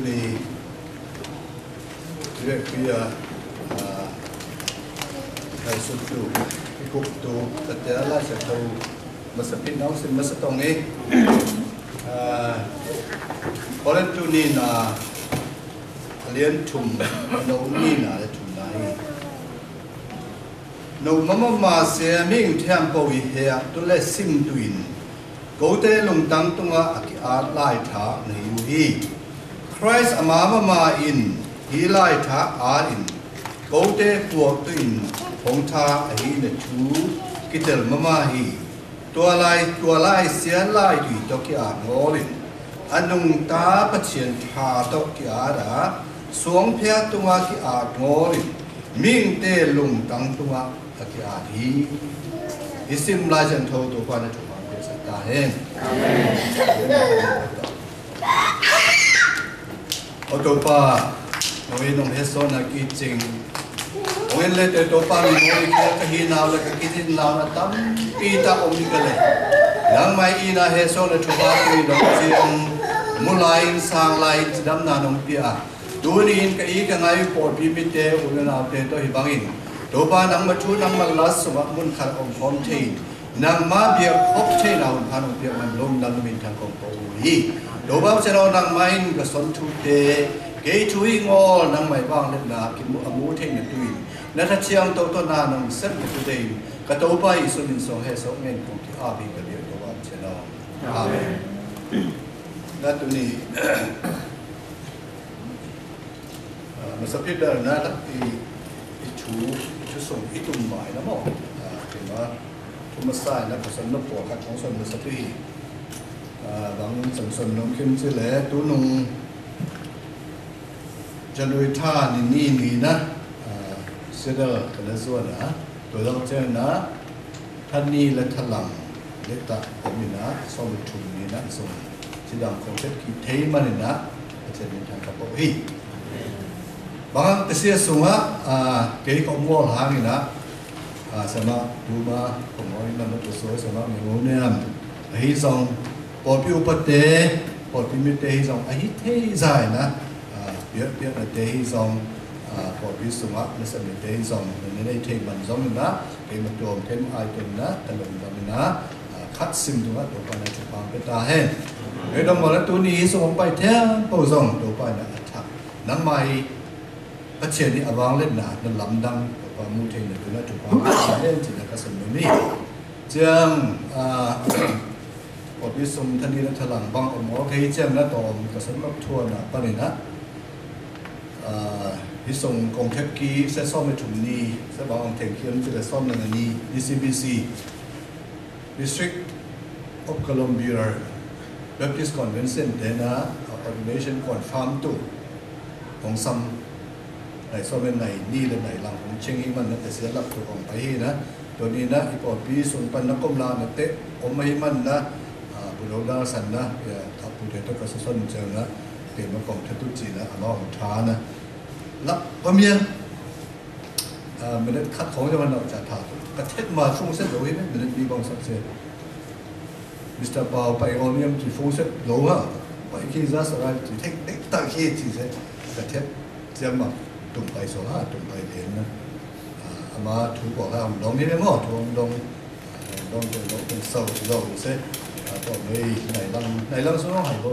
นี่เรียกว่าใครสุดดูที่กุบดูแต่เดี๋ยวไล่จากตัวมาสปินน้องสิ่งมาสตรงนี้พอเล่นตัวนี้นะเลี้ยงชุ่มโน้มนี่นะชุ่มไหนโน้มมาเสียมิ่งแทมปวิเฮียตัวเล่ซิมตุินกูเตลงตั้งตัวอาไล่ท่าในยูฮีคริสต์มาอินฮีไล่ท่าอาอินกูเตปวกตุินหงท่าฮีเนชูกิเตลมาฮีตัวไล่เสียไล่ดุยตกิอาโงลินอันนุ่งตาปะเชียนท่าตกิอาดาสวงเพียตัวกิอาโงลินมิ่งเตลงตั้งตัวกิอาฮีอิสิมลายจันโทตัวปานจุมาเปสตาเฮนโอตัวปาโอ้ยน้องเฮโซนักจริงโอ้ยเลยตัวปามีโอ้ยแค่กะฮีนาวเลยกะกินนาวนะตั้มปีตาอมนี่กันเลยยังไม่อีน่าเฮโซนะชุบาตุยดอกเสียงมุลายสางลายดำนาน้องเปียดูนี่กะอีกะไงปอดพิมิเตอุลนาเตตัวหิบังอินตัวปานังมาชูนังมาลัสสวะมุนขัดองพร้อมเทนังมาเบียคบเทนาอุนพานุเปียมันลมดังมินทางกองโปวีตัวบ้าเจ้านังไม่ก็สนทุเตเกยช่วยงอนังไม่บ้างเล็กนากิมุอมูเทนตุยนัทเชียงตัวตัวนานังเซ็ตตุเตยกตัวไปสุนินสงเฮสงเงินคงที่อาบีกันเดียวตัวบ้าเจ้าอาเมนนั่นตัวนี้มันสะพิดเดินนะที่ชูส่งที่ตุ่มหมายนะหมอถึงว่าทุมสายนะผสมน้ำปวดขัดของส่วนมันสะพิดบางส่วนน้องเข้มเสียแล้วตัวนุ่งจะโดยท่านี่นะเสด็จกันแล้วส่วนนะตัวเราเจอนะท่านนี่และทลังเล็กตาผมนี่นะสมทุนนี่นะส่งที่ดำของเช็ดขีดเทมันนี่นะจะเป็นทางกระโปรงอีบางเสียสูงอ่ะเกี่ยวกับมอลหางนี่นะสมาดูมาผมว่านั่นตัวสวยสมามีโมเนี่ยให้ส่งปอดพิวปเตปอดพิมิเตให้ส่งไอ้เท่ใจนะเบียดเตให้ส่งปอดพิสุมาในสมัยเตให้ส่งในในเทมันส่งนะเกมตัวเทมไอตัวนะตลอดแบบนะคัดซิมตัวตัวไปในจุดบางเป็นตาเห็นไอ้ดอกมอลตัวนี้ส่งไปแท้ปูส่งตัวไปนะทักน้ำไม่ปัจเจนี่อวางเล่นหนานั่นลำดังตัวมูเทนตัวนั้นจุดบางเล่นจิตกระสุนนี้จังปอดพิสุมทันทีนั้นถลังบางอมอเคยเจ้านะตอมกระสุนรับทั่วนะปะนี่นะพิสุมกองเทปกี้เซซ่อมในถุงนี้เซบางเทงเขียนจะได้ซ่อมในนี้ DCBC District of Columbia Baptist Convention เดนะ Ordination ก่อนฟาร์มตุของซัมในซ่อมในนี่และในหลังของเชียงอิมันนะแต่เสียหลักตัวของไปนะตัวนี้นะอีปอดพิสุมปันนักกมลานะเตะอมไม่มันนะบุรุษดาสันนะถ้าผู้เฒ่าก็สนใจนะเกี่ยวกับกองทัพตุจีนะอามาของช้านะแล้วพอเมียมันได้คัดของจะมันออกจากถาดกระเทศมาช่วงเส้นโลหิตมันได้มีบางสักเซมิสเตอร์ปาวไปออเนียมที่ช่วงเส้นโลหะไปขี้ซาสลายที่เทคนิคตะขี้ที่เส้นกระเทศเจียมมาตุ่มไปโซฮาตุ่มไปเห็นนะอามาถูกบอกว่าลองนี่ได้มั้งลองเป็นเสาโลเส้นก็ไม่ในลังสุนหายบ่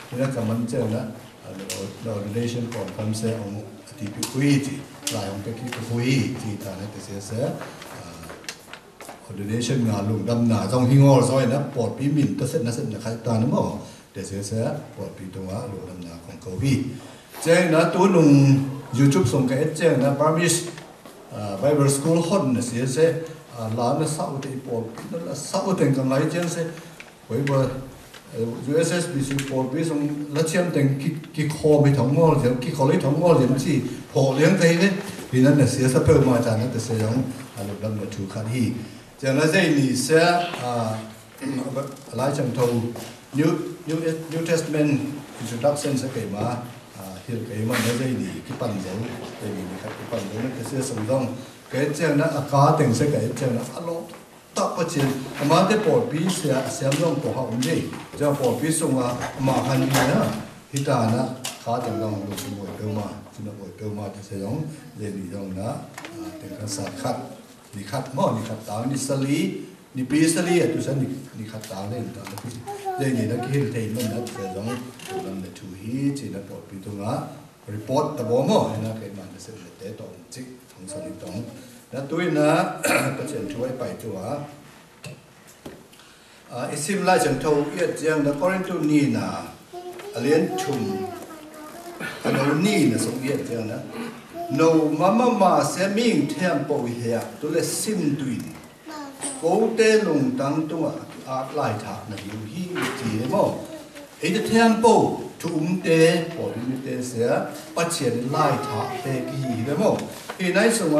ที่นั่นก็มันเจอนะเรา relation ก่อนคำเสียของที่คุยที่หลายองค์ที่คุยที่ทางนั้นแต่เสียrelation งานลุงดำหนาจงหิงอซอยนะปอดปีมินตัวเส้นนะเส้นนะใครตานะมั้งแต่เสียปอดปีตัวลุงดำหนาของเขาพี่เจ้านะตัวนุ่ง YouTube ส่งกับเจ้านะ Burmese Bible School ฮอนนะเสียหลานนะสาวที่ปอดนั่นละสาวแต่งกันหลายเจ้าเสียไว้บ่USSBC ปอดปีส่งละเชียมแต่งกี่คอไม่ถ่งงอเสียกี่คอเลยถ่งงอเสียมันสิพอเลี้ยงใจเลยปีนั้นเนี่ยเสียสะเพิ่มมาจากนั้นแต่เสียยังลุงดำมาถูกขัดฮีจากนั้นเจ้านี่เสียหลายจังทูNew Testament introduction สักเกี่ยมาเกี่ยวกับมันเจ้านี่กี่ปันเจ้าเจ้านี่ครับกี่ปันเจ้านั่นแต่เสียสมต้องเกิดเจ้านะอากาศแต่งสักเกี่ยเจ้านะอารมณ์ตับประชินมาได้ปอดปีเสียน้องตัวเขาอุ้มดีจะปอดปีส่งมาหันดีนะฮิตานะ khá chẳng lòng được buổi cơ mà chúng ta buổi cơ mà thì sẽ giống để đi dòng đó để các sản khát đi khát mỏ đi khát táo đi sali đi pi sali tu sẽ đi khát táo lên đó để nhìn nó kia thì mình nó sẽ giống làm để chú ý chỉ là bộ pi tu ngã report tập bố mỏ nó cái mà nó sẽ để tổng chức thông số đi tổng đó tôi nó có chuyện chú ấy bài chùa isim lai chẳng thâu yết giang nó có tu ni na alien chum ano ni na song yết giang na no mama sẽ mình thêm bồi hè tôi là sim tùy cố tê lùng tăng tung à lại thả na hiểu hi gì mò ấy thì thêm bồi chúng tê bồi như tê sẽ bắt triển lại thả tê cái gì đấy mò thì nãy xong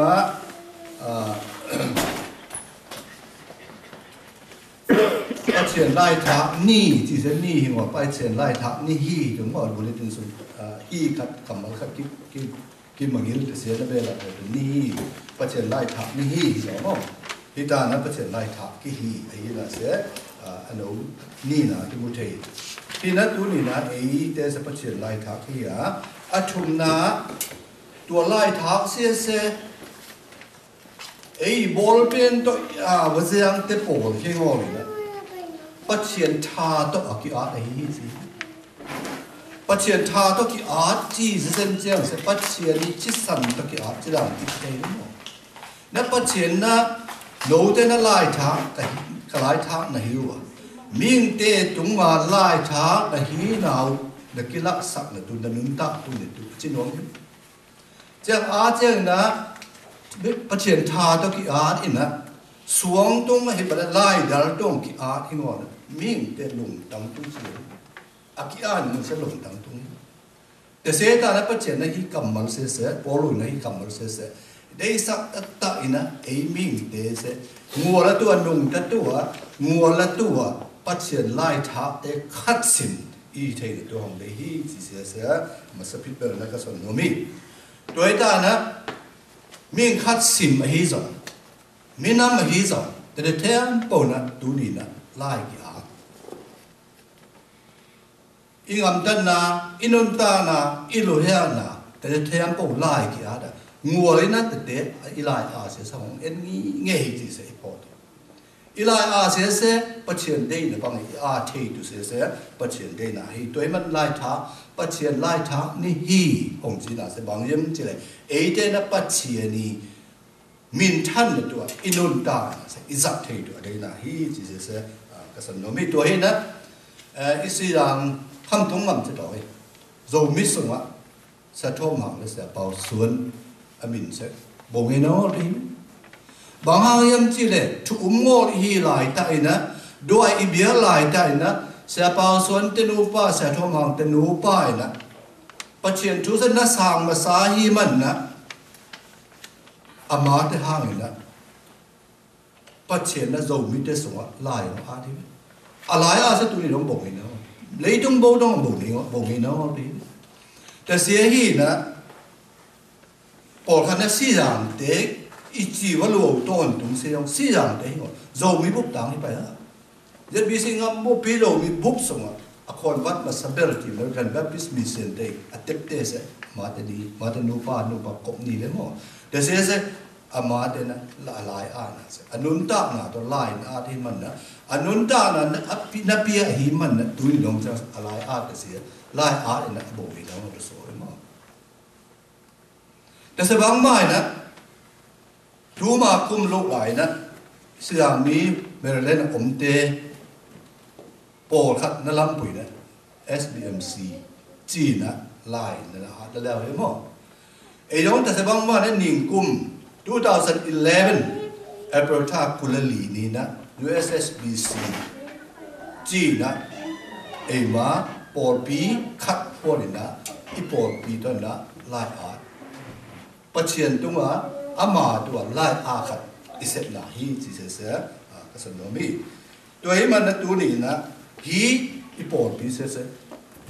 bắt triển lại thả ni chỉ sẽ ni hình mà bắt triển lại thả ni hi chúng mà đối với số hi khát cầm mal khát cái mà nghĩ là sẽ là về là ni bắt triển lại thả ni hi rõ không? Thì ta nó bắt triển lại thả cái hi ấy là sẽ anh ông ni là cái mối thầy thì nó tu ni là ấy để sẽ bắt triển lại thả cái chung na tua lại thả sẽ ấy ball pen tôi bây giờ anh tiếp ball cái ngồi này bắt triển thả tôi ở cái ấy gì bắt triển thả tôi cái chỉ dân giang sẽ bắt triển chỉ sẵn tôi cái chỉ làm cái đấy đúng không? Nó bắt triển na nấu tên nó lại thả cái lại thả này hiểu à? Miếng tê chúng mà lại thả là hí nào là cái lắc sắc là tôi đã nướng ta tôi để tôi chỉ nói chẳng chẳng na bắt triển thả tôi cái in na xuống tung hay bắt lại dar tung cái thì ngon miếng tê lủng tăng tung gì cái nó sẽ lủng tăng tung để xem ta nó bắt triển này cầm mal sẽ bỏ lùi này cầm mal sẽ đây sắc ta ina ấy miếng tê sẽ mua là tua nung ta tua mua là tua bắt triển lại thả để khát xin ý thấy được tôi không để hi chỉ sẽ mà sẽ biết được là cái số nó mi đối ta na miếng khát xin mà hi rồi miếng năm mà hi rồi để thêm bao na tu ni na lại cái in âm tân na in ta na ilu hea na để thêm bao lại cái đó mua lấy na để lại sẽ xong em nghe gì sẽ bỏ ilai sẽ bắt triển đây là bằng thì tu sẽ bắt triển đây là hi đối mặt lại thả bắt triển lại thả ni hi hồng chỉ là sẽ bằng yếm chỉ là ấy đây là bắt triển ni min thân là tu inun ta sẽ izat thì tu đây là hi chỉ sẽ cái sản nó mấy tuổi nữa ý sĩ rằng không thống ngầm cho đổi rồi mít xuống á sẽ thôm hàng nó sẽ bảo xuân mình sẽ bộ nghe nó đi bằng hàng yếm chỉ là chụp ngô hi lại tại nè đôi ý bia lại tại nè sẽ bảo xuân tên upa sẽ thôm hàng tên upa nè bắt chuyện chú sẽ nó sang mà sa hi mình nè mà cái hàng nè bắt chuyện nó rồi mít tới xuống lại nó đi lại sẽ tụi nó bộ nghe nó lấy trong bộ đó bộ nghe nó điแต่เสียหีนะปอดคันนั้นสี่อย่างเด็กอีจีว่าลูกต้นตรงเสียงสี่อย่างเด็กโจมีบุบต่างที่ไปนะจะมีสิ่งที่บุบปีโจมีบุบสงอ่ะคนวัดมาสับเบลที่มันกันแบบพิสมีเซนเด็กอัตเตปเตสมาแต่ดีมาแต่นูปากบนี่เลยมั้งแต่เสียเสียมาแต่นะลายอ่านอันนุนตาหน้าตัวลายอ่านที่มันนะอันนุนตาหน้านับเปียหิมันนะตัวนี้ลงจะลายอ่านแต่เสียลายอ่านนะโบยแล้วมันจะสวยมั้งแต่สบางไม่นะรู้มาคุมโลกหลายนะเสียงนี้เมื่อเล่นอมเตโปรขัดนั่นล้ำปุ๋ยนะ SBMC จีนะลายนั่นละแล้วแล้วเห็นมั้งไอ้ย้อนแต่สบางไม่นะหนิงกุม2011 April ท่ากุลลีนี่นะ USSBC จีนะไอ้มาปอปีขัดปอนี่นะอีปอปีตัวนะลายอาร์ปัจเจียนตัวอามาตัวลายอาขัดอิเสนาฮีจีเสก็สนอมีตัวให้มันตัวนี้นะฮีอีปอปีเส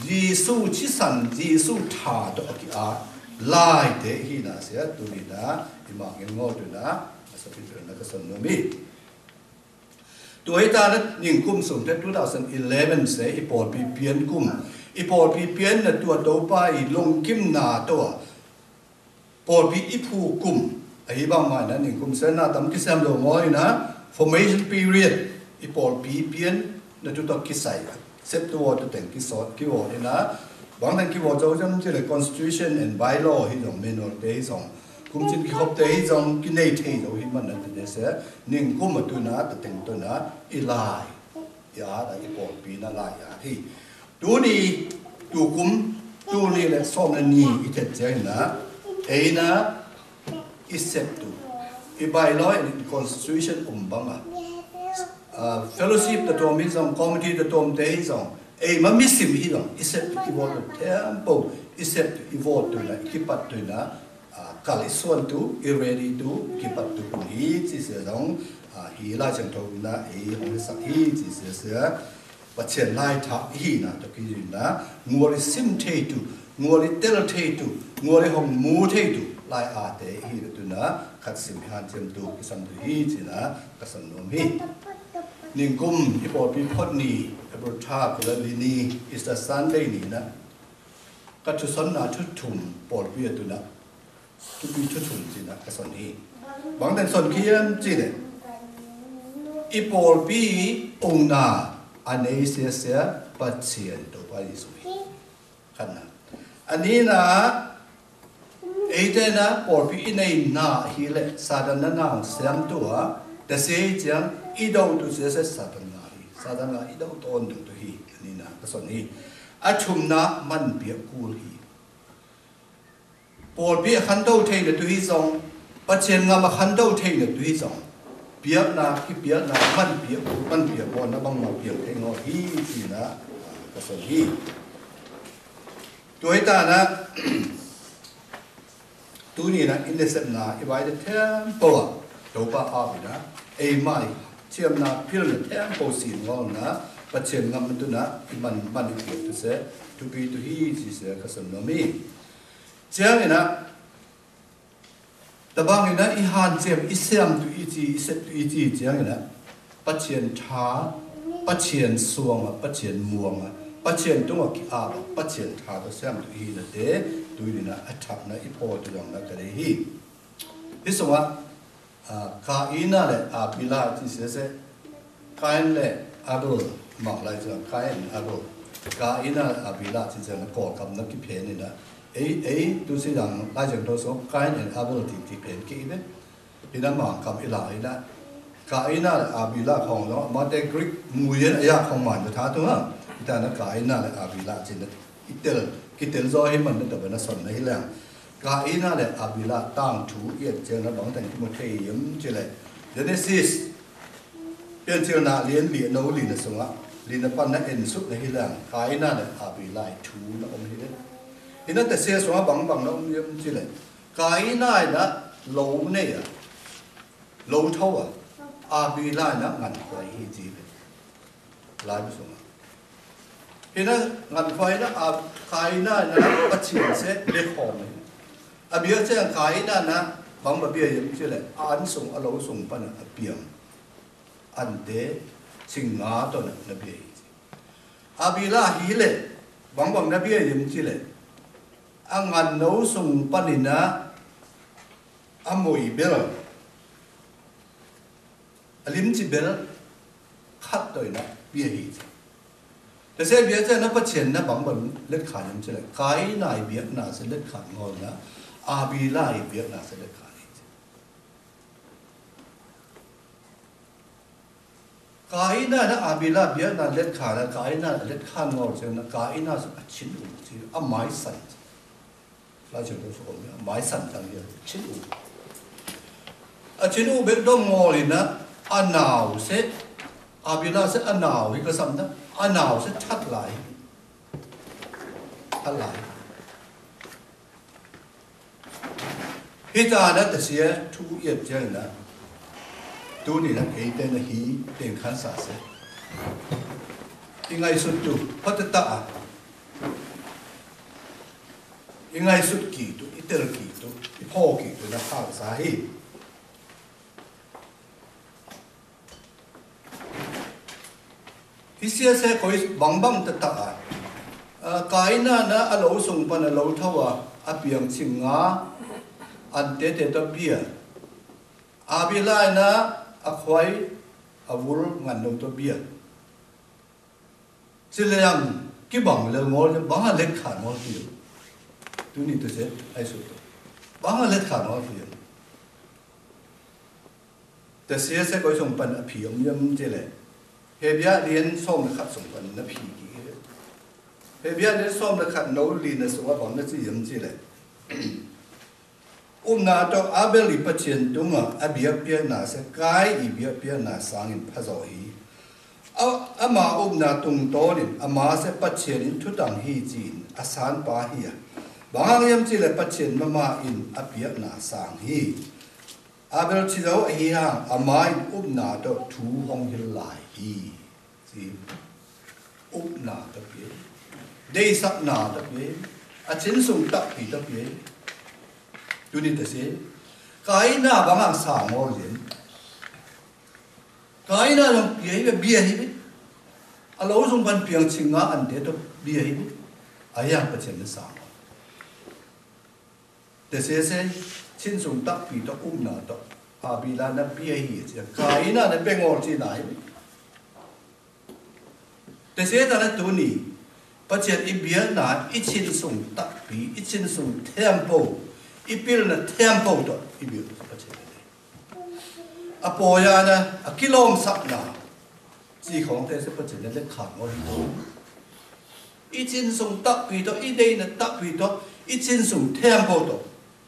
ยีสูชิสันยีสูธาตัวกิอาลายเดฮีนะเสียตัวนี้นะอีมาเงินงอตัวนะสปิตัวนะก็สนอมีตัวให้ตาเนี่ยยิงกุมส่งแต่2011เสียอีปอปีเปลี่ยนกุม อีพอลปีเปียนน่ะตัวโตไปลงกิมนาตัวพอลปีอีผู้กุมไอ้บางมานั่นเองกุมเสนาตำกิเซมโลงอยนะ formation period อีพอลปีเปียนน่ะตัวต่อกิใส่เซตตัวตัวแต่งกิสอดกิวนี่นะบางแต่งกิวจะจำชื่อเลย constitution and bylaw ที่ตรง manual เตยสองกุมจินกิฮบเตยสองกินในเทยตัวที่มันนั่นเดี๋ยวเสียนิ่งกุมมาตัวนะตัวแต่งตัวนะอีไลยาแต่อีพอลปีนั่นไลยาที่ดูนี่ดูกุมดูนี่แหละสอนนี่อีเจ็ดเจ้านะเอ้นะอีเซปตูอีใบร้อยใน constitution บังอ่ะfellowship ตัวตัวมีสอง committee ตัวตัวเตยสองเอ้มันมีสิ่งที่สองอีเซปตูอีโวตัวเทมโปอีเซปตูอีโวตัวนะอีปัดตัวนะกาลิส่วนตัวอีเรดี้ตัวอีปัดตัวฮีจีเสียสองฮีลาจังทงนะฮีของสักฮีจีเสียว่าเช่นไล่ทักฮีนะตะกี้นะงัวลิซิมเทตุงัวลิเตลเทตุงัวลิหงมูเทตุไล่อาเตฮีตัวนะขัดสิมฮันเจมตุกิสัมตุฮีจีนะกัสันโนมฮีนิ่งกุมที่ปอดพิพดนีกับรถท่ากุลลินีอิสระสันได้นี่นะกัจจุสันนาทุถุมปอดเบียตัวนะทุบีทุถุมจีนะกัสันฮีบางแต่ส่วนเขียนจีเนี่ยอีปอดปีองนาอันนี้เสียปัจเจียนตัวไปสุดขนาดอันนี้นะไอ้เจ้านะปอดพี่ในนาฮิเลสาดานนาเสียงตัวแต่เสียจังอีดาวตัวเสียสาดานาอีดาวตัวนึงตัวฮีอันนี้นะก็ส่วนนี้อาชุมนะมันเบียกูฮีปอดพี่ขันดาวเทนตัวฮีสองปัจเจียนงามาขันดาวเทนตัวฮีสองเบียนาที่เบียนามันเบียบอนนะบางมาเบียเองอ๋อฮีสินะก็ส่วนฮีตัวไอ้ตานะตัวนี้นะอินเดสนาอีไว้เทมโปะตัวป้าอาบินะไอ้ไม่เชื่อมนาพิลเทมโปสีงอนะปัจเจกงามันตัวนะมันเกี่ยวตัวเสตัวปีตัวฮีสิเสก็ส่วนน้มีเจ้าเนี่ยนะแต่บางอย่างนะอีฮันเจมอีเซียมตัวอีจีเซตตัวอีจีเจ้าอย่างนะปัจเจียนท้าปัจเจียนสวงปัจเจียนม่วงปัจเจียนตัวกิอาบปัจเจียนท้าตัวเซียมตัวอีนั่นเด้ตัวนี้นะอัฐบนะอีพอตัวอย่างนั้นก็ได้ฮีที่สว่ากาอินาเลยอาบิลาที่เสียเสกาอินเลยอาบุลมาอะไรจ้ะกาอินอาบุลกาอินาอาบิลาที่เสียนักก่อกับนักกิเพนี่นะดูสิอย่างไล่จากตัวสองกายเนี่ยอาบุลที่เป็นกี่เนี่ยที่นั่นมากับอิลาอินะกายน่าอาบิลาของเรามาแต่กรีกมูเยนอายะของมันจะท้าตัวนั้นแต่นั่นกายน่าอาบิลาจริงๆอิตาลีกิเตลซอให้มันแต่เป็นนักสอนในเรื่องกายน่าอาบิลาตั้งถูเอียดเจอแล้วบางแต่ที่มันเทียมเจเลยเดนซิสเป็นเจ้าหน้าเลี้ยนโนลีนสงะลีนปันนั่นเอ็นสุดในเรื่องกายน่าอาบิลาถูนะอมฮิเดทีนั้นแต่เสียสวะบังน้องยืมจีเลยกายน่านะโลเนี่ยโลเท่าอาบิลานะงันไฟให้จีเลยลายสวะทีนั้นงันไฟนะกายน่านะปัจฉิมเสเล็กหอมเลยอาบิลเจ้ากายน่านะบางแบบเบี้ยยืมจีเลยอันส่งอโลส่งปันอาเปียมอันเดชิงงาตัวนั้นนับเบี้ยอาบิลาฮีเลยบางนับเบี้ยยืมจีเลยอังอันโนส่งปนินะอามวยเบลอลิมจิเบลขัดตัวนะเบียฮีแต่เสียเบียจะนับเชนนะบางเล็ดขายังเฉลยกายนายเบียน่าเสล็ดขางอนนะอาบิลาเบียน่าเสล็ดขานี่กายน่านะอาบิลาเบียน่าเล็ดขานะกายน่าเล็ดขางอนเช่นนะกายน่าสุดชิ้นอุ่นที่อ่ะไม้สั่นเราจะดูสักคนเนี่ยไม้สั่นต่างเดียวชิ้นอุ่นชิ้นอุ่นเบ็ดดงงอเลยนะอันหนาวเสร็จอาบิลาเสร็จอันหนาวอีกก็ซ้ำนะอันหนาวเสร็จชัดไหลฮิตานะแต่เสียทุกอย่างเจอนะดูนี่นะเอเดนฮีเป็นขันสาเสยังไงสุดดูพัฒตายังไงสุดกี่ตัวอิตาลีกี่ตัวพ่อกี่ตัวนะข้าวสาเหตุที่เสียเสียคอยบังตะตา cái na ở lỗ sùng pan ở lỗ thâu à biển chim ngã anh tết tết tập bia bị lại na khoai vul ngàn đồng tập bia chỉ là yang cái bằng là ngồi bằng là lệch khả ngồi phiền tôi nghĩ tôi sẽ ai số tôi bằng là lệch khả ngồi phiềnแต่เสียเสียก็ส่งปันผีอมยมเจเลยเฮียเรียนส้มนะครับส่งปันนับผีกี่เฮียเรียนส้มนะครับโน้ลีนส่งว่าผมนั่นสิยมเจเลยนาตัวอาเบลิปัจเจนตุงอาเบียเปียนาเสกายอีเบียเปียนาสังอินพะโซฮีอามานาตุงโตนิอามาเสปัจเจนทุตังฮีจีนอาสานปาฮีบางยมเจเลยปัจเจนมาอินอาเบียนาสังฮีอาเบลชิโดเฮียอามาอินนาตัวทูฮองฮิลไลฮีสินาตัวเปียเดสักนาตัวเปียอาชินสุงตักปีตัวเปียดูนี่แต่เสียกายหน้าบางอย่างสางโอเย็นกายหน้าลงเบียร์เบียร์หิบิอาเราส่งพันเพียงชิงงาอันเดียตัวเบียร์หิบิอายังประเทศนั้นสางแต่เสียเสียชิ้นส่งตักปีตัวหน้าตัวอาบิลานับเบียร์หิเสียกายหน้าเนี่ยเป็นงอที่ไหนแต่เสียแต่ละตัวนี้ประเทศอีเบียร์หน้าอีชิ้นส่งตักปีอีชิ้นส่งเทมโปอีพิลน่ะเทมโปตัวอีบิลประเทศนี้อโปยานะกิโลมสักนาจีของเทศประเทศนั้นเล็กขาดงอที่อีจินส่งตักปีตัวอีเดย์น่ะตักปีตัวอีจินส่งเทมโป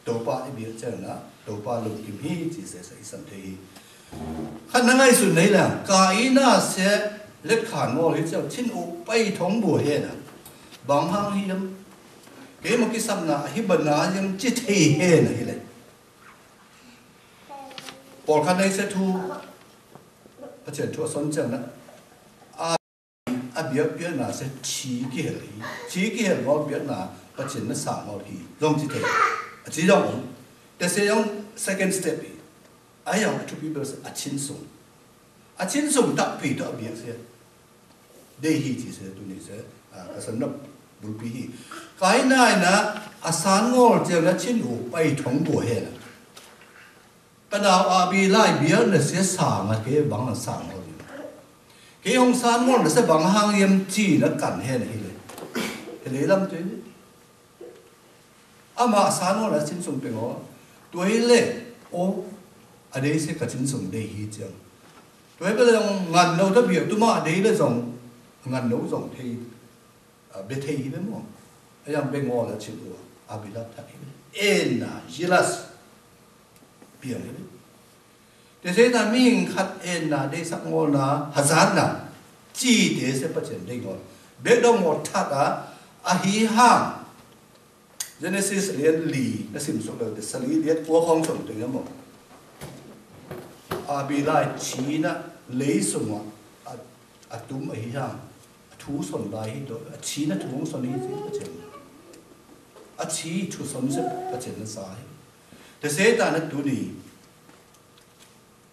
ตัวป้าอีบิลเจ้านะตัวป้าลุงกิมฮีจีเสสสันเทฮีขันนั่งไอ้สุดไหนล่ะกายน่าเสียเล็กขาดงอที่เจ้าชิ้นอุไปท้องบัวเฮน่ะบางห้างที่ยังเกี่ยมันกิสัมนาฮิบันนายังจิตเฮ่เฮ่นะฮิเลยปอดคันในเสถูประเทศทั่วสนใจนะอาเบียเบียนาเสชีกี่เหลี่ชีกี่เหลี่ว่าเบียนาประเทศนั้นสามเอาทีลงจิตเฮ่จีจงแต่เสียง second step ไอ้ยังทุกปีเป็นอาชินส่งตักปีตัวเบียเสียได้ฮีจีเสียตัวนี้เสียก็สนุกบุญปีฮีกายนายนะอาสานงอเจ้าละชิ้นหูไปท้องบัวเฮนะปนาวอาบีไล่เบียเนี่ยเสียสางอะเกี่ยบังสางเอาอยู่เกี่ยองสานงอเนี่ยเสียบังหางเยี่ยมจีแล้วกันเฮนะฮิเลยเฮเลยลำตัวนี้อามาสานงอเนี่ยชิ้นส่งเป็นงอตัวเฮเลยโอ้อันนี้เสียกับชิ้นส่งได้ฮีเจ้าตัวเฮเลยงานเราถ้าเบียตัวมาอันนี้เลยส่งงานเราส่งที่เบทีฮิเป็นมั้งยังเป็นงอแล้วชิ้นตัวอาบิลับทักฮิเอ็นนะจิลัสเปียงฮิแต่เสียแต่มิ่งขัดเอ็นนะได้สักงอนะฮัซานนะจีเดสประเจนได้งอเบดงอทักอะฮิฮังเจเนซิสเรียนลีนั่นสิมสุดเลยแต่สลีเรียนวัวของส่งถึงยังมั้งอาบิลัยชีนะเลยส่งอะตุ้มอะฮิฮังทูส่วนใดตัวชีนั่นทูส่วนนี้สิประเจนชีทูส่วนนี้ประเจนนั้นสายแต่เสียแต่นั้นตัวนี้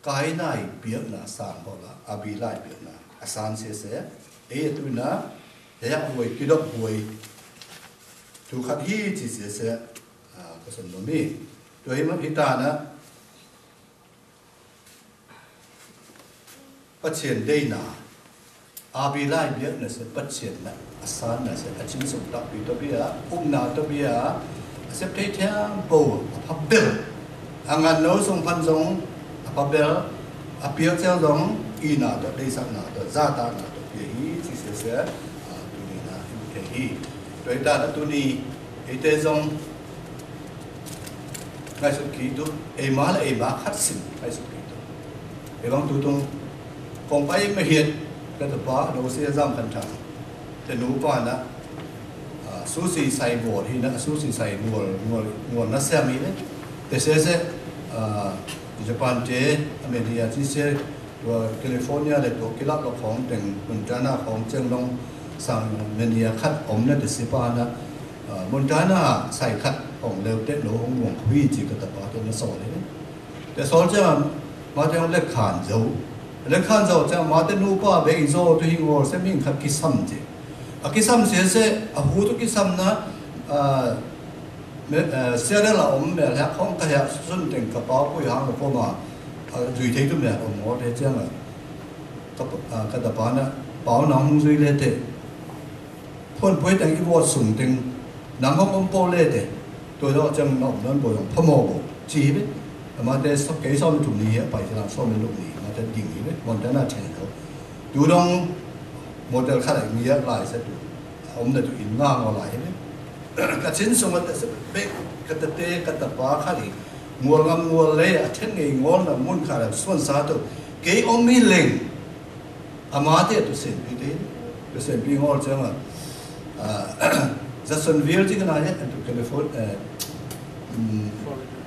กายนายเบียนาสามบอกละอาบีไลเบียนาอาสานเสียเสียตัวน่ะเฮียหวยกิดหวยถูกขัดฮีจีเสียเสียก็สมบูรณ์มีตัวเฮียมันพิจารณาประเจนได้นาอาบิไลเบียนะเสปัจเจนนะอาสานนะเสอาชินสมตักปีตัวเบียนาตัวเบียเสพเทียมโบพับเบลงานโน้ส่งพันส่งพับเบลอาเปียเจ้าส่งอีนาตัวได้สักนาตัวซาตานาตัวเบียฮีที่เสียตัวนี้นะเฮีตัวไอ้ตาตัวนี้ไอ้เตส่งไงสุดขีตัวไอ้มาขัดสินไงสุดขีตัวไอ้บางตัวตรงคงไปไม่เห็นก็จะป้าเราเสียจำกันทางแต่หนูป้านะซูซี่ใส่บวชที่นะซูซี่ใส่งวลนัสเซียมีเลยแต่เสียญี่ปุ่นเจอเมริกาที่เสียตัวแคลิฟอร์เนียเลยตัวกิลับเราของแต่งมณฑลของเจียงลงสั่งเมริกาคัดอมเนี่ยแต่สิป้านะมณฑลใส่คัดของเร็วเด็ดหลวงวงคุยจีก็แต่ป้าตัวนั้นสอนเลยแต่สอนจะมาจะเล็กขานเจ้าเล็กขันเจ้าจะมาแต่นูป้าเบงโซ่ตัวหิงวอร์เซมิงขัดกิสัมเจ cái xăm sẽ hú cái xăm nó xe đó là mẹ là không cái hệ xuân tình cái bao cái hàng của mà duy thế tụi mẹ ngó thế chứ là cái tập bán á bảo nó không duy lên thế phun phơi thành cái vỏ sùng tình nắng không bao lên thế tôi đó chẳng nó nó bồi phô mô chỉ biết mà để sắp cái sau mình chụp đi á phải làm sau mình lúc đi mà để đình biết còn để là chèn thôi chủ động model khác lại nghĩa lại sẽ được ông này tụi in ngang lại đấy cái chính số mà cái cái tập bá khác đi mua ngâm mua lấy à trên ngày ngon là muốn khai là xuân sa thôi cái ông mi lệnh mà thế tụi sen bị thế tụi sen bị ngon chứ mà Jacksonville chứ cái này ấy tụi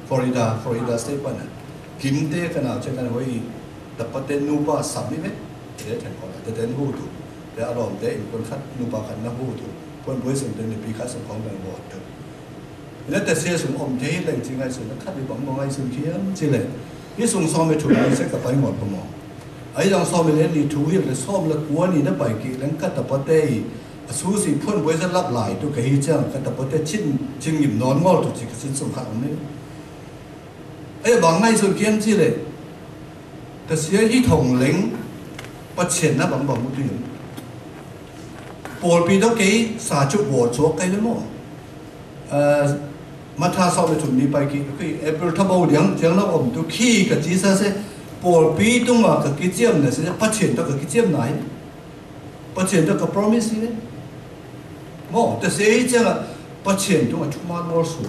Florida state bạn kim thế cái nào trên cái này tập bắt tên nuba sắm đi đấy để thành còn là tên hú tụ để ở lòng để con khách nuba khách nó hú tụ con với sự tên bị khách sự con đang vọt được nếuแต่เสียสูงอมเจ๊เลยจริงไงสุดนักขัดไปบังมองไอ้สุดเขียนจริงเลยนี่ส่งซ้อมไปถูกเลยเซ็กกับไปหมดพอมองไอ้ยังซ้อมไปเล่นดีถูกเลยซ้อมแล้วกลัวนี่นั่นไปกี่แล้วกัดตะปะเต้สู้สิพ่นไว้จะรับหลายตัวกะฮิเจ้ากัดตะปะเต้ชิ้นหยิบนอนงอตัวจิกชิ้นส่งขาองนี้ไอ้บังไอ้สุดเขียนจริงเลยแต่เสียที่ถงเล้งปัจเจนนะบังมุดอยู่ปวดปีต้องกี่สาจุบวดชัวไกลเลยมั้งมาท่าซ้อมไปถึงนี้ไปกี่คือเอเปิลทับเอาเลี้ยงเจ้าเราอมตัวขี้กับจีซ่าเซ่ปวดปีต้องมากับกิจเจียมเนี่ยเซ่ปัจเจนต้องกับกิจเจียมไหนปัจเจนต้องกับ promise เนี่ยมั้งแต่เสียเจ้าปัจเจนต้องมาชุมานมอลสู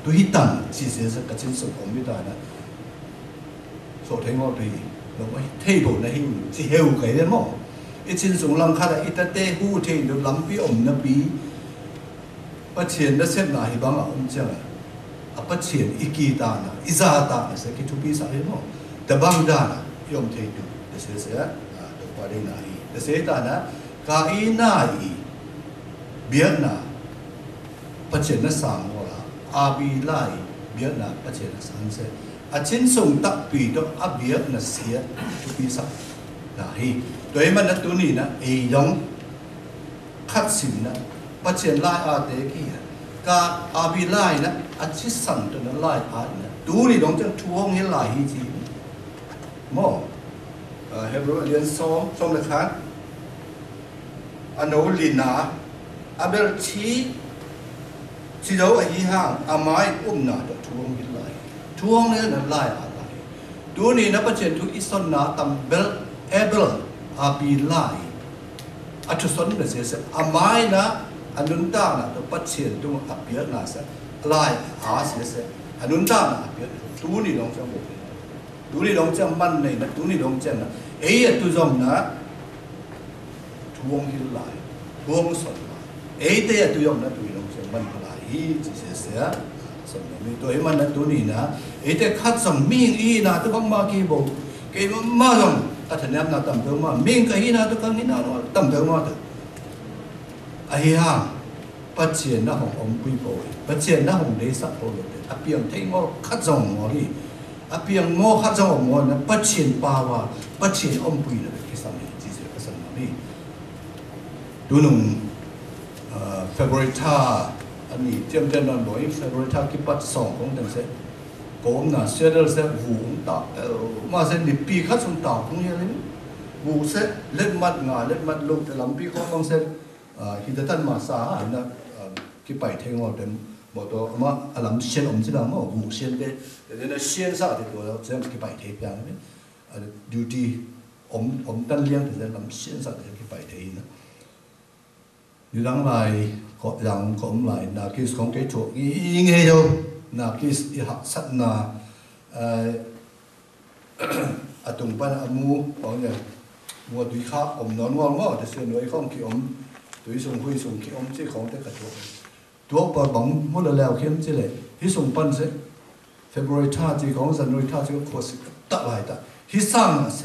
ตัวฮิตันจีเซ่กับชิ้นส่งผมไม่ได้นะโซ่เทงอดีเราไม่เที่ยวนะฮิวจีเฮลไก่เลยมั้งไอชิ้นส่งลังคาได้อิตาเต้หูเที่ยวลำปีอมนะปีปัจเจนนั้นเส้นไหนบางอ่ะเจ้าปัจเจนอีกีตานะอิจาตานะสักทุปีสายมั้งแต่บางด้านนะยอมเที่ยวแต่เสียตัวประเด็นไหนแต่เสียตานะกาอีน่าอีเบียน่าปัจเจนนั้นสามหัวละอาบีไลเบียน่าปัจเจนนั้นสามเส้นอาชิ้นส่งตักปีต้องอาเบียน่าเสียทุปีสายนะฮีโดยมันนั้นตัวนี้นะไอ้ยองคัดสินนะปัจเจนไล่อาเตกี้กาอาบีไล่นะอาชิสันตัวนั้นไล่อานะดูนี่ต้องจังทวงให้ไล่ฮีจีมอเฮบรูเรียนซ้อมเลยครับอันโนลินาอาเบลชีเดาไอ้ห่างอาไม้อุ้มนาตัวทวงให้ไล่ทวงเนี่ยนั้นไล่อะไรดูนี่นะปัจเจนทุกอิสนนาตัมเบลเอเบลอาบีไล่อัจฉริยะเสียอาไม้นะอันนั้นตานะตัวปัจเจนตัวอับเยอะนะเสียไล่หาเสียอันนั้นตานะอับเยอะดูนี่ลองจังบอกดูนี่ลองจังมันเลยนะดูนี่ลองจังนะเอ้ยตัวจอมนะทวงหินไล่ทวงสนไล่เอ้ยแต่ตัวจอมนะตัวลองจังมันไล่จีเสียสมมติตัวมันนะตัวนี้นะเอ้ยแต่ขัดสมมีอีนะตัวบังมากี่บอกกี่มาจงก็ถึงนั้นนะตั้มเดิมมามีนกี่นะตัวกันนี่นะตั้มเดิมมาตัวไอ้ห่าปัจเจนนะของอมปุยโบยปัจเจนนะของเลสักโบเลยอภิยังเที่ยงอขัดจงงอลีอภิยังงอขัดจงงอนะปัจเจนปาวาปัจเจนอมปุยเลยที่สามีจีเซก็สมัยนี้ดูหนุ่มเฟบรุท่าอันนี้เจียมเจนนอนบ่อยเฟบรุท่ากิปัดสองของดังเสก็อมน่ะเสียเดลเสหูตามาเสนิปีขัดสมตาคงยังไงหูเสเล็ดมัดงาเล็ดมัดลูกแต่ลำปีของต้องเสฮิตตันมาสาเห็นนะที่ไปเที่ยวเดิมบอกตัวมาอารมณ์เชียนอมจิบะมาหูเชียนเด้แต่เนี่ยเชียนซะที่ตัวเราจะที่ไปเที่ยวอย่างนี้ดิวตี้อมตันเลี้ยงแต่ลำเชียนซะที่ไปเที่ยวนะอยู่หลังไหลก็หลังก็ไหลนาคิสของเกจุยิ่งเหี้ยวนาคิสอีหักสัตนาอะตุงปันอะมูของเนี่ยมัวดุยข้าอมนอนง่วงง่แต่เสียหน่วยข้องขี้อมตัวที่ส่งคุยส่งขี้อมที่ของแต่กระตัวปบังมุ่งแล้วเข้มที่เลยที่ส่งปันเสFebruary ท่าที่ของJanuary ท่าที่ก็โคตรตัดลายตัดที่สร้างเส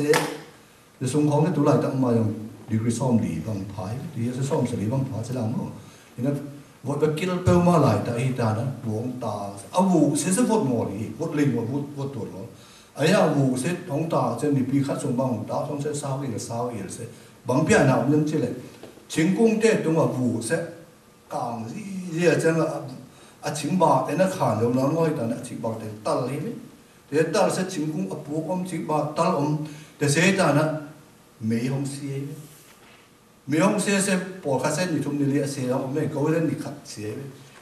จะส่งของที่ตัวลายตัดมาอย่างดีกรีซ่อมหลีบางพายดีจะซ่อมสลีบางพายจะแล้วมั้งอย่างนั้นวัดไปกินเปรี้ยวมาลายแต่อีตานะหลวงตาเอาหูเสียสะพดหมดอีวัดลิงวัดตัวหลวงไอ้เอาหูเสียของตาจะมีปีคัดส่งบางตาส่งเสียสาวอีกสาวอีกเสียบางเพี้ยนเอาเรื่องที่เลย chính cung tê tung ở vụ sẽ càng gì ở trên là chính bà thế nó khả giống nó ngồi đó là chính bà thế tal hết thế tal sẽ chính cung ở bố ông chính bà tal ông thế sẽ ta là mấy hông xe sẽ bỏ khá xe như chúng đi lịa xe ông mấy câu lên đi khát xe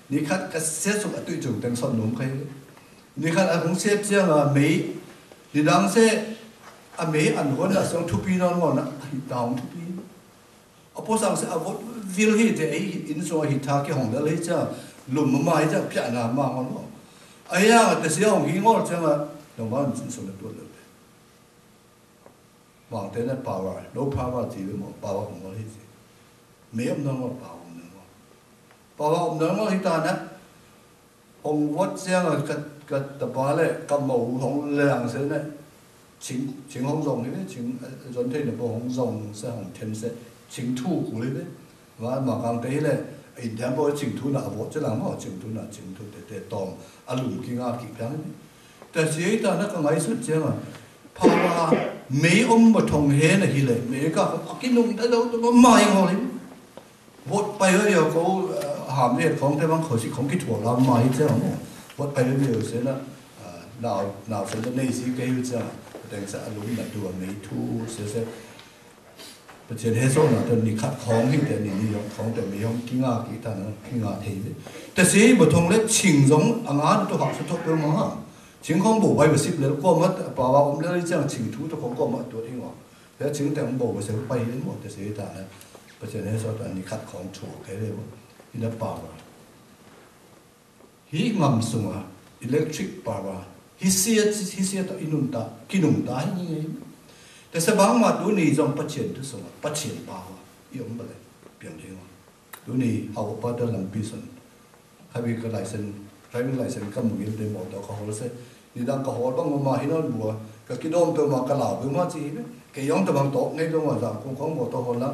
đi khát cái xe xuống ở tụi chúng đang son nóng khay đi khát ở hông xe chứ là mấy đi đang xe mấy ăn hơn là xong thu pi nó ngon á đào thu pi ở phố sang sẽ ở vốt vil hi thì ấy in số hi thà cái hồng đó lấy chứ lùm mà mai chứ pian là mà ngon lắm ấy à cái xe hồng hi ngon chứ mà đồng bào chính số là tốt được vàng thế này power no power gì mà power hồng ngon hết mấy ông nó ngon power hồng ngon hết ta nè hồng vót chứ là cái tập ba này cầm màu hồng làng thế này chính hồng rồng đấy chính dân thế là bộ hồng rồng sẽ hồng thiên sẽ chính thu của đấy và mà càng thế này in thêm bộ chính thu là bộ chứ là mà chính thu để tòm lùm kia ngã kịp lắmแต่เสียแต่นั่นก็ไงสุดเจ้าเพราะว่าไม่มาทงเฮนะฮิเลยไม่ก็กินนมได้แล้วตัวไม่เอาเลยวดไปเดี๋ยวเขาหามเนี่ยของแต่บางเขาสิของกิถั่วเราไม่เจ้าเนี่ยวดไปเดี๋ยวเสียนะหนาวเสียในสีเกลือเจ้าแต่งสะลุนแบบตัวไม่ทูเสียประเทศเฮโซนะตอนนี้ขัดของที่แต่นี่ของแต่ไม่ของกินอากิท่านกินอาเทเลยแต่เสียมาทงเล็กชิงสงงานตัวหักสุดทบเป็นมั้ง情况无歹就10了，过么爸爸我们那里讲情图都讲过么多听话，但情况无就ไปเลยหมดแต่เสียแต่นะประเทศนี้สอนอันนี้คัดของถูกแค่เลยว่าอินปาวฮีงำส่งอ่ะอิเล็กทริกปาวฮีเสียต่ออินุนตากินุนตาอย่างนี้แต่สบางมาดูนี่จงปัจเจนทุกส่วนปัจเจนปาวยอมไปเลยเปลี่ยนเรื่องดูนี่เอาไปเดินลำปีส่วนให้มีกระไรเส้นdriving licenseก็มุ่งเดินหมดแล้วเขาเลยเสนี่ดังก็หัวบ้างมาให้นอนบัวก็คิดว่าตัวมากระเหล่าเพื่อมาจีบแกย้อนตัวบางโต๊ะในตัวมาจากของหมดตัวคนละ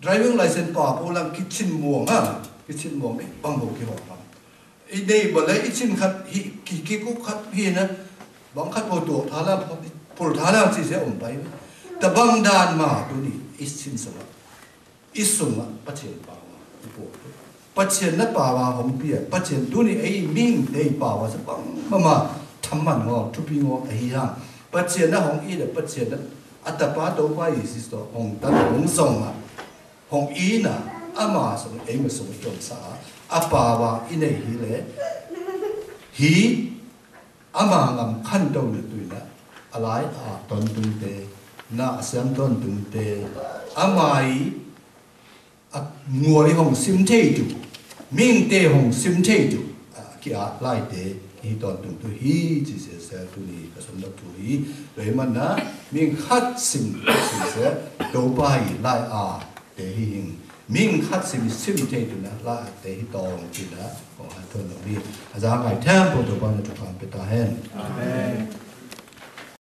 driving license ป่าพวกเราคิดชินม่วงอ่ะคิดชินม่วงนี่บางบุกี่หัวฟังอีเดย์บอกเลยอีชินขัดกี่กุ๊กขัดพี่นะบางขัดพอตัวท้าแล้วพอท้าแล้วจีเสียอมไปแต่บางด้านมาตัวนี้อีชินสละอีสุ่มอ่ะปัจเจนป่าวอีปวดปัจเจนนั่นป่าวผมเปียปัจเจนตัวนี้ไอ้มิ่งไอ้ป่าวสักบังมาทำมันงอทุบีงอไอ้ย่างปัจเจนนั่นของอีเด็กปัจเจนนั่นอัตตาตัวไปสิสต์ของตั้งของส่งอ่ะของอีน่ะอามาส่งเองมาส่งจนสาอาป่าวอีในฮีเลยฮีอามางำขั้นตรงนี้ตัวน่ะอะไรตอนตุนเตน่ะเสียงตอนตุนเตอามาอีงัวที่ห้องซิมเทจูมิ่งเตห้องซิมเทจูกี่ไล่เตฮีตอนตุนตัวฮีจีเสียตัวนี้ก็สมดับตัวฮีเลยมันนะมิ่งคัดซิมเสียตัวไปไล่เตฮีหิงมิ่งคัดซิมเทจูนะไล่เตฮีตองจีนะของอันตัวนี้อาจารย์ไงแทมโปรตัวบ้านจะทำเป็นตาแห้ง